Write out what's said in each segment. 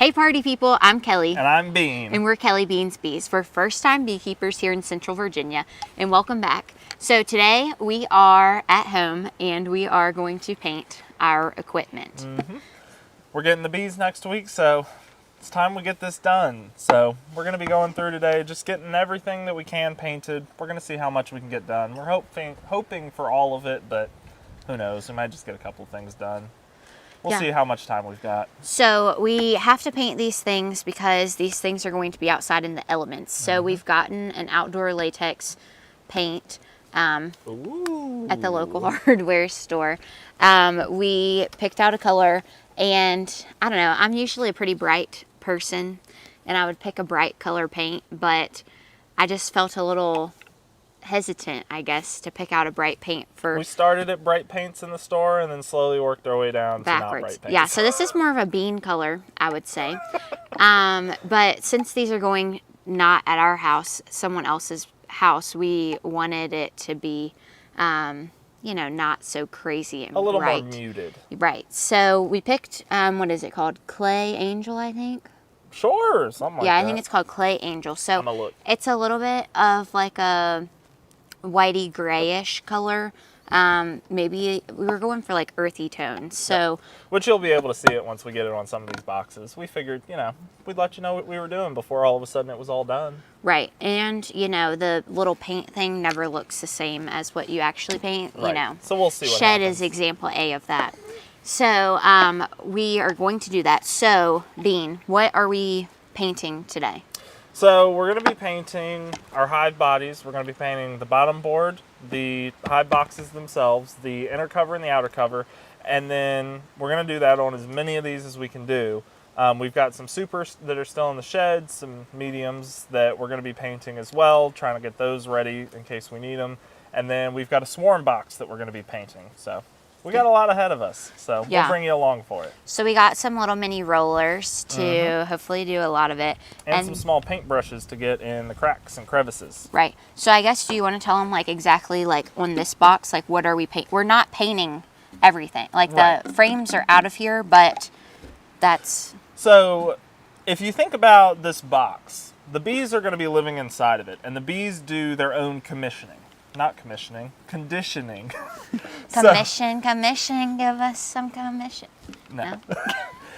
Hey party people, I'm Kelly. And I'm Bean. And we're Kelly Beans Bees. We're first-time beekeepers here in Central Virginia, and welcome back. So today we are at home and we are going to paint our equipment. We're getting the bees next week, so it's time we get this done. So we're going to be going through today, just getting everything that we can painted. We're going to see how much we can get done. We're hoping for all of it, but who knows? We might just get a couple things done. We'll see how much time we've got. So we have to paint these things because these things are going to be outside in the elements. So we've gotten an outdoor latex paint at the local hardware store. We picked out a color, and I don't know, I'm usually a pretty bright person and I would pick a bright color paint, but I just felt a little hesitant, I guess, to pick out a bright paint for... We started at bright paints in the store and then slowly worked our way down backwards. To not bright paints. Yeah, so this is more of a bean color, I would say. But since these are going not at our house, someone else's house, we wanted it to be, you know, not so crazy and a little bright. more muted. Right. So we picked, what is it called? Clay Angel, I think. Sure, something like that. Yeah, I think it's called Clay Angel. So I'm gonna look. It's a little bit of like a whitey grayish color. Maybe we were going for like earthy tones. So which you'll be able to see it once we get it on some of these boxes. We figured, you know, we'd let you know what we were doing before all of a sudden it was all done. Right. And you know, the little paint thing never looks the same as what you actually paint, you know. So we'll see what Shed happens. is example A of that. So we are going to do that. So Bean, what are we painting today? So we're going to be painting our hive bodies. We're going to be painting the bottom board, the hive boxes themselves, the inner cover and the outer cover, and then we're going to do that on as many of these as we can do. We've got some supers that are still in the shed, some mediums that we're going to be painting as well, trying to get those ready in case we need them. And then we've got a swarm box that we're going to be painting. So we got a lot ahead of us, so we'll bring you along for it. So we got some little mini rollers to hopefully do a lot of it. And some small paint brushes to get in the cracks and crevices. Right. So I guess, do you want to tell them like exactly like on this box, like what are we painting? We're not painting everything. Like the frames are out of here, but that's... So if you think about this box, the bees are going to be living inside of it, and the bees do their own commissioning. Not commissioning, conditioning. Commission, give us some commission. No.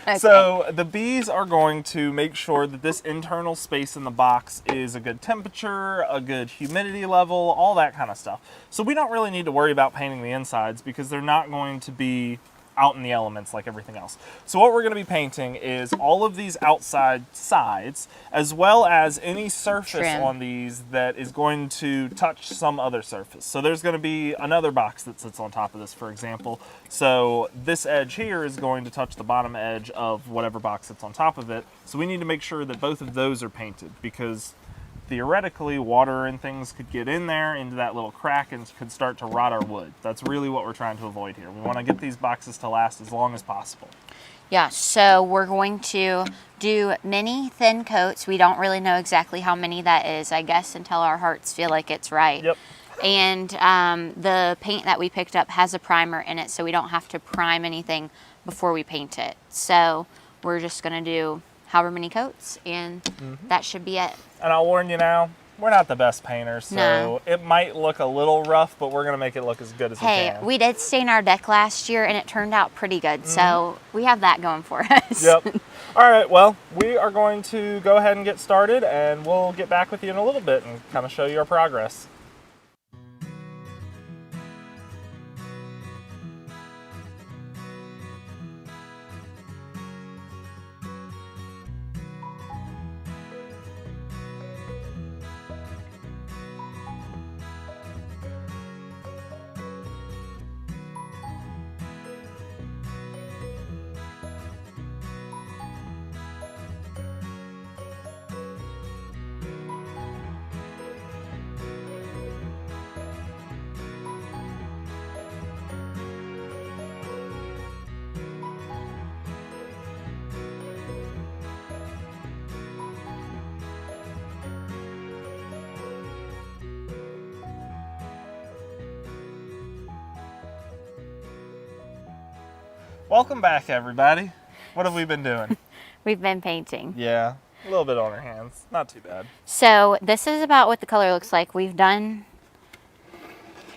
Okay. So the bees are going to make sure that this internal space in the box is a good temperature, a good humidity level, all that kind of stuff. So we don't really need to worry about painting the insides because they're not going to be out in the elements like everything else. So what we're going to be painting is all of these outside sides, as well as any surface on these that is going to touch some other surface. So there's going to be another box that sits on top of this, for example. So this edge here is going to touch the bottom edge of whatever box sits on top of it. So we need to make sure that both of those are painted because theoretically, water and things could get in there into that little crack and could start to rot our wood. That's really what we're trying to avoid here. We want to get these boxes to last as long as possible. Yeah, so we're going to do many thin coats. We don't really know exactly how many that is, I guess, until our hearts feel like it's right. Yep. And the paint that we picked up has a primer in it, so we don't have to prime anything before we paint it. So we're just going to do however many coats, and that should be it. And I'll warn you now, we're not the best painters, so it might look a little rough, but we're going to make it look as good as we can. Hey, we did stain our deck last year, and it turned out pretty good, so we have that going for us. Yep. All right, well, we are going to go ahead and get started, and we'll get back with you in a little bit and kind of show you our progress. Welcome back, everybody. What have we been doing? We've been painting. Yeah, a little bit on our hands. Not too bad. So this is about what the color looks like. We've done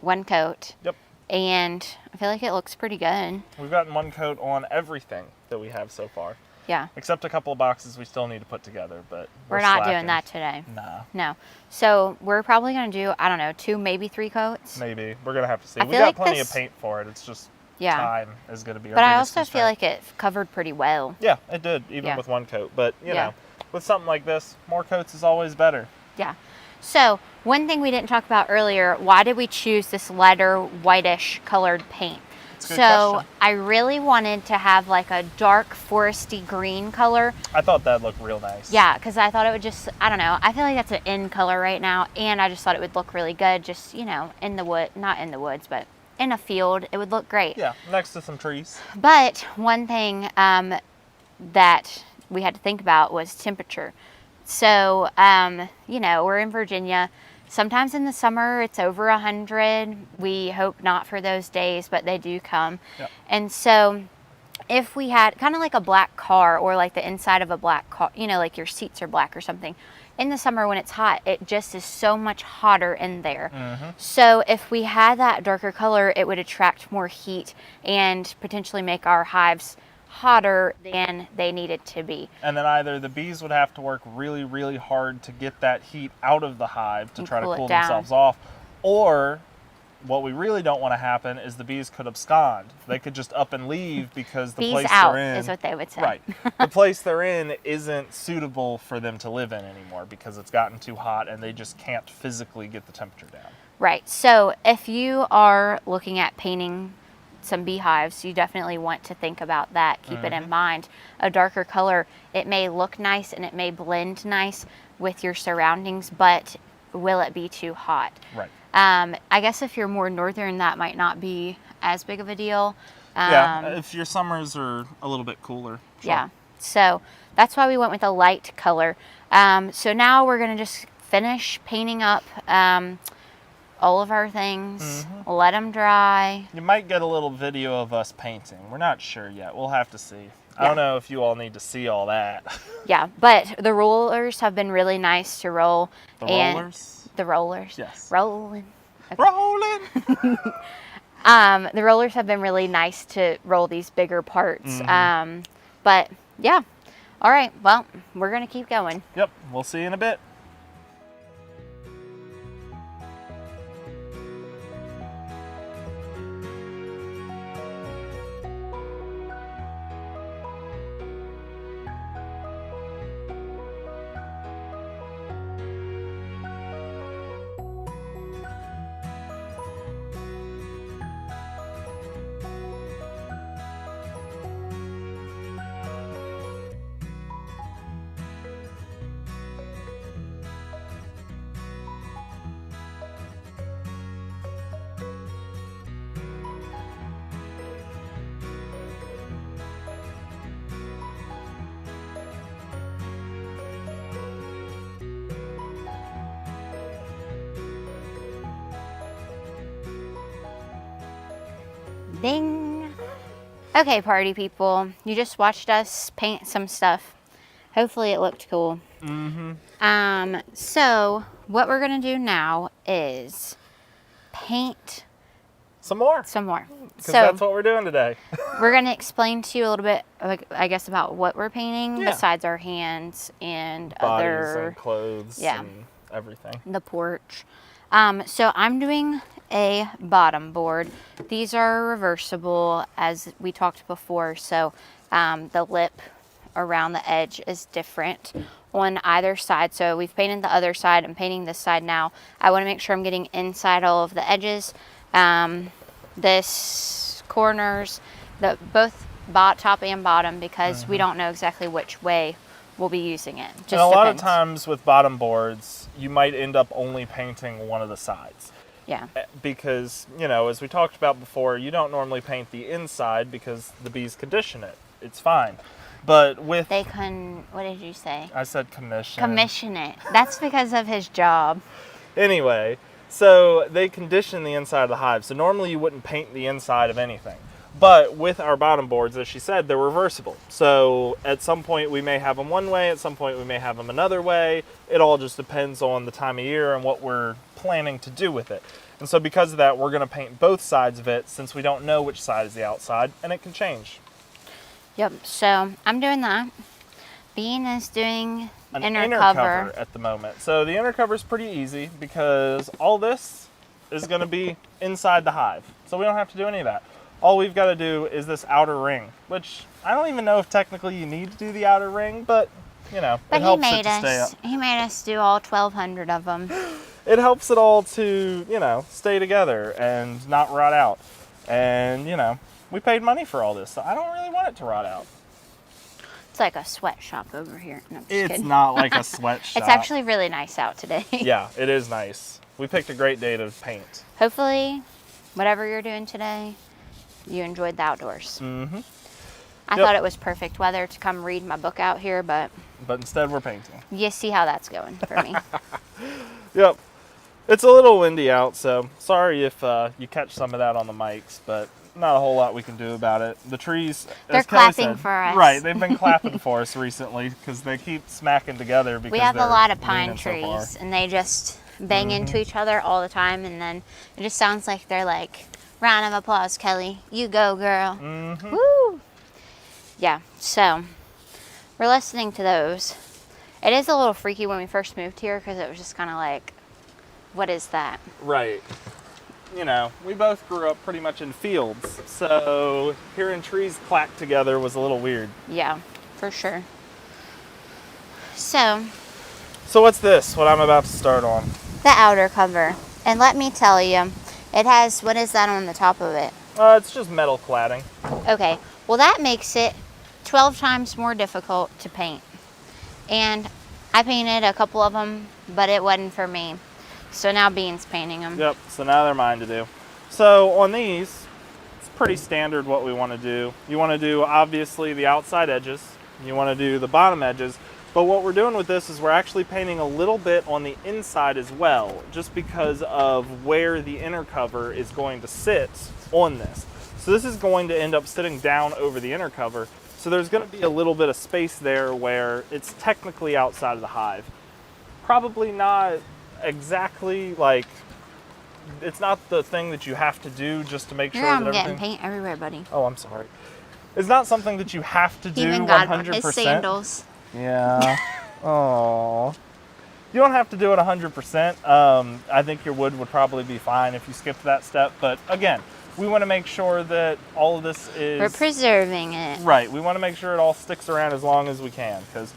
one coat. Yep. And I feel like it looks pretty good. We've gotten one coat on everything that we have so far. Yeah. Except a couple of boxes we still need to put together, but we're not doing that today. Nah. No. So we're probably going to do, I don't know, 2, maybe 3 coats. Maybe. We're going to have to see. I We feel got like plenty this- of paint for it. It's just Yeah. time is going to be our But I biggest also feel constraint. like it covered pretty well. Yeah, it did, even Yeah. with one coat. But, you Yeah. know, with something like this, more coats is always better. Yeah. So one thing we didn't talk about earlier, why did we choose this lighter whitish colored paint? It's a good So question. I really wanted to have like a dark foresty green color. I thought that'd look real nice. Yeah, because I thought it would just, I don't know, I feel like that's an in color right now. And I just thought it would look really good just, you know, in the wood, not in the woods, but in a field, it would look great. Yeah, next to some trees. But one thing that we had to think about was temperature. So, you know, we're in Virginia. Sometimes in the summer it's over 100. We hope not for those days, but they do come. Yep. And so if we had kind of like a black car or like the inside of a black car, you know, like your seats are black or something. In the summer when it's hot, it just is so much hotter in there. Mm-hmm. So if we had that darker color, it would attract more heat and potentially make our hives hotter than they needed to be. And then either the bees would have to work really, really hard to get that heat out of the hive to And try to cool it cool down. themselves off, or what we really don't want to happen is the bees could abscond. They could just up and leave because the Bees place out they're in is what they would say. Right. The place they're in isn't suitable for them to live in anymore because it's gotten too hot and they just can't physically get the temperature down. Right. So if you are looking at painting some beehives, you definitely want to think about that. Keep it in mind. A darker color, it may look nice and it may blend nice with your surroundings, but will it be too hot? Right. I guess if you're more northern, that might not be as big of a deal. Yeah, if your summers are a little bit cooler. Sure. Yeah. So that's why we went with a light color. So now we're going to just finish painting up all of our things, let them dry. You might get a little video of us painting. We're not sure yet. We'll have to see. I Yeah. don't know if you all need to see all that. Yeah, but the rollers have been really nice to roll. The and rollers? The rollers. Yes. Rolling. Rolling! The rollers have been really nice to roll these bigger parts. But yeah. All right. Well, we're going to keep going. Yep, we'll see you in a bit. Ding. Okay, party people. You just watched us paint some stuff. Hopefully it looked cool. So what we're going to do now is paint Some more. some more. Because So that's what we're doing today. we're going to explain to you a little bit, I guess, about what we're painting Yeah. besides our hands and Bodies other, and clothes yeah. and everything. the porch. So I'm doing a bottom board. These are reversible as we talked before. So the lip around the edge is different on either side. So we've painted the other side. I'm painting this side now. I want to make sure I'm getting inside all of the edges. This corners, both top and bottom, because we don't know exactly which way we'll be using it. Just and a lot of depends. times with bottom boards, you might end up only painting one of the sides. Yeah. Because, you know, as we talked about before, you don't normally paint the inside because the bees condition it. It's fine. But with... What did you say? I said commission. Commission it. That's because of his job. Anyway, so they condition the inside of the hive. So normally you wouldn't paint the inside of anything. But with our bottom boards, as she said, they're reversible. So at some point we may have them one way, at some point we may have them another way. It all just depends on the time of year and what we're planning to do with it. And so because of that, we're going to paint both sides of it since we don't know which side is the outside, and it can change. Yep, so I'm doing that. Bean is doing An inner cover at the moment. So the inner cover is pretty easy because all this is going to be inside the hive. So we don't have to do any of that. All we've got to do is this outer ring, which I don't even know if technically you need to do the outer ring, but you know, but it helps it to stay up. He made us do all 1,200 of them. It helps it all to, you know, stay together and not rot out. And, you know, we paid money for all this, so I don't really want it to rot out. It's like a sweatshop over here. No, I'm just It's kidding. not like a sweatshop. It's actually really nice out today. Yeah, it is nice. We picked a great day to paint. Hopefully, whatever you're doing today, you enjoyed the outdoors. Mm-hmm. I thought it was perfect weather to come read my book out here, but instead we're painting. you see how that's going for me. Yep. It's a little windy out, so sorry if you catch some of that on the mics, but not a whole lot we can do about it. The trees, They're as Kelly clapping said, for us. Right, they've been clapping for us recently because they keep smacking together because We have a they're lot of pine leaning so far. trees, and they just bang into each other all the time, and then it just sounds like they're like, round of applause, Kelly. You go, girl. Mm-hmm. Woo! Yeah, so we're listening to those. It is a little freaky when we first moved here because it was just kind of like, what is that? Right. You know, we both grew up pretty much in fields, so hearing trees clack together was a little weird. Yeah, for sure. So, what's this, what I'm about to start on? the outer cover. And let me tell you, it has, what is that on the top of it? It's just metal cladding. Okay, well that makes it 12 times more difficult to paint. And I painted a couple of them, but it wasn't for me. So now Bean's painting them. Yep, so now they're mine to do. So on these, it's pretty standard what we want to do. You want to do obviously the outside edges, you want to do the bottom edges, but what we're doing with this is we're actually painting a little bit on the inside as well, just because of where the inner cover is going to sit on this. So this is going to end up sitting down over the inner cover, so there's going to be a little bit of space there where it's technically outside of the hive. Probably not exactly like, it's not the thing that you have to do just to make sure I'm that getting everything... paint everywhere, buddy. Oh, I'm sorry. It's not something that you have to do Even God 100%. his sandals. Yeah. Oh. You don't have to do it 100%. I think your wood would probably be fine if you skipped that step. But again, we want to make sure that all of this is... We're preserving it. Right. We want to make sure it all sticks around as long as we can, because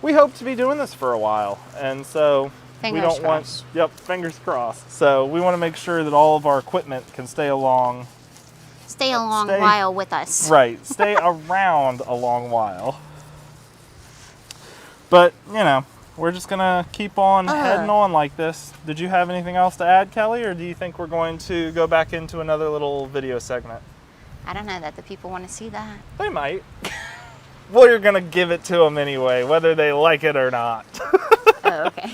we hope to be doing this for a while. And so Fingers we don't crossed. want... Yep, fingers crossed. So we want to make sure that all of our equipment can stay along... Stay a long while with us. Right. Stay around a long while. But, you know, we're just going to keep on heading on like this. Did you have anything else to add, Kelly, or do you think we're going to go back into another little video segment? I don't know that the people want to see that. They might. Well, you're going to give it to them anyway, whether they like it or not. Oh, okay.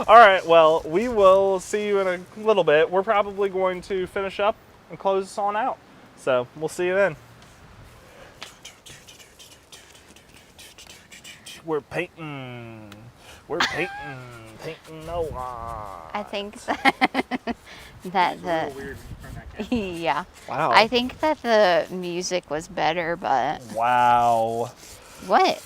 All right, well, we will see you in a little bit. We're probably going to finish up and close this on out. So we'll see you then. We're painting. We're painting a lot. I think that, that the... Weird when you turn that camera. Yeah. Wow. I think that the music was better, but... Wow. What?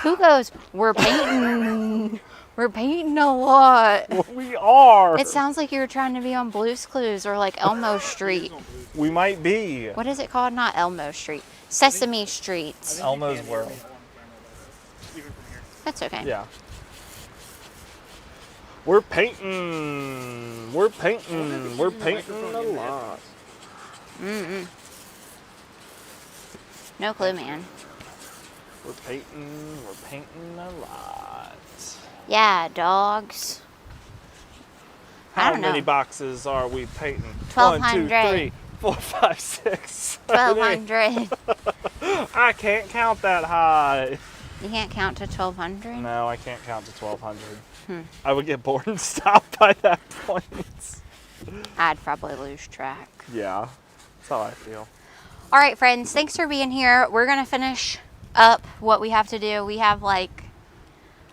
Who goes, we're painting... We're painting a lot. We are. It sounds like you're trying to be on Blue's Clues or like Elmo Street. We might be. What is it called? Not Elmo Street. Sesame Street. Elmo's World. That's okay. Yeah. We're painting. We're painting. We're painting a lot. No clue, man. We're painting a lot. Yeah, dogs. I How don't know. many boxes are we painting? 1,200. 1, 2, 3, 4, 5, 6, 7, 8. 1,200. I can't count that high. You can't count to 1,200? No, I can't count to 1,200. I would get bored and stop by that point. I'd probably lose track. Yeah. how I feel. All right, friends, thanks for being here. We're going to finish up what we have to do. We have like,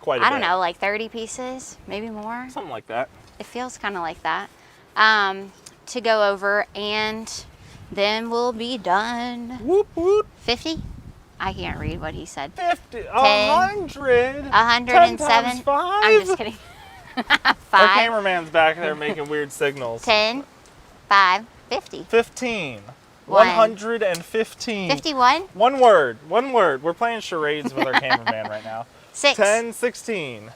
Quite a bit. I don't know, like 30 pieces, maybe more. Something like that. It feels kind of like that, to go over, and then we'll be done. Whoop, whoop. 50? I can't read what he said. 50, 100. 107. 10 times 5. I'm just kidding. Our 5, cameraman's back there making weird signals. 10, 5, 50. 15. 1. 115. 51? One word. We're playing charades with our cameraman right now. 6. 10, 16.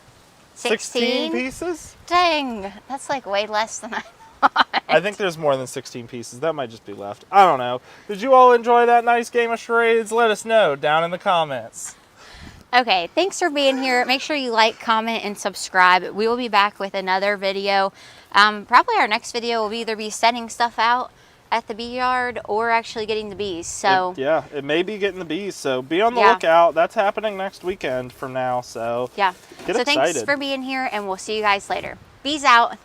16 pieces? Dang, that's like way less than I thought. I think there's more than 16 pieces. That might just be left. I don't know. Did you all enjoy that nice game of charades? Let us know down in the comments. Okay, thanks for being here. Make sure you like, comment, and subscribe. We will be back with another video. Probably our next video will either be setting stuff out at the bee yard or actually getting the bees. So it may be getting the bees. So be on the Yeah. lookout. That's happening next weekend from now. So yeah. get So excited. thanks for being here, and we'll see you guys later. Bees out.